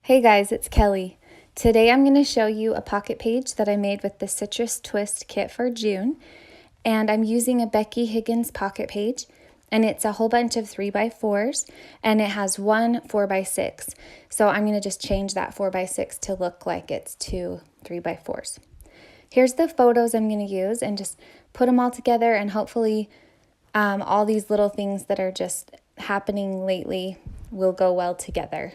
Hey guys, it's Kelly. Today I'm going to show you a pocket page that I made with the Citrus Twist kit for June. And I'm using a Becky Higgins pocket page. And it's a whole bunch of 3x4s. And it has one 4x6. So I'm going to just change that 4x6 to look like it's two 3x4s. Here's the photos I'm going to use and just put them all together. And hopefully all these little things that are just happening lately will go well together.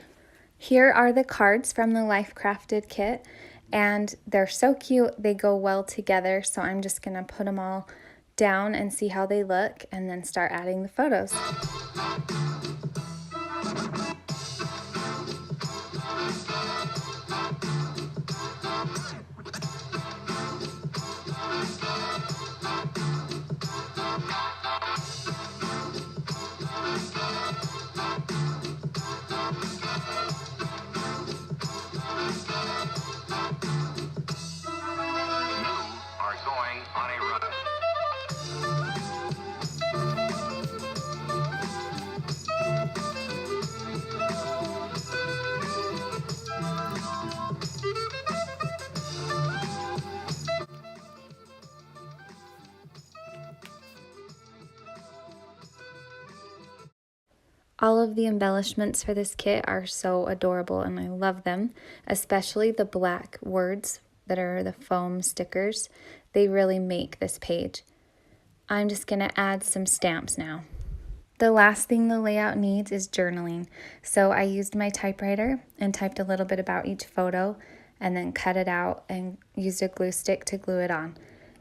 Here are the cards from the Life Crafted kit, and they're so cute, they go well together, so I'm just going to put them all down and see how they look, and then start adding the photos. All of the embellishments for this kit are so adorable and I love them, especially the black words that are the foam stickers. They really make this page. I'm just going to add some stamps now. The last thing the layout needs is journaling. So I used my typewriter and typed a little bit about each photo and then cut it out and used a glue stick to glue it on.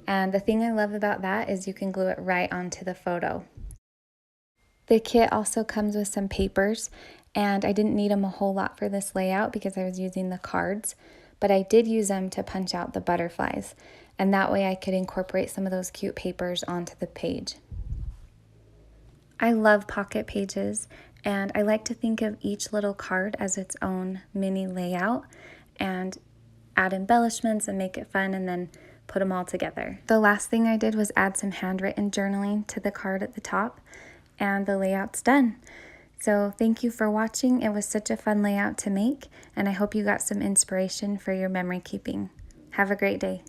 And the thing I love about that is you can glue it right onto the photo. The kit also comes with some papers, and I didn't need them a whole lot for this layout because I was using the cards, but I did use them to punch out the butterflies, and that way I could incorporate some of those cute papers onto the page. I love pocket pages, and I like to think of each little card as its own mini layout and add embellishments and make it fun and then put them all together. The last thing I did was add some handwritten journaling to the card at the top, and the layout's done. So thank you for watching. It was such a fun layout to make, and I hope you got some inspiration for your memory keeping. Have a great day.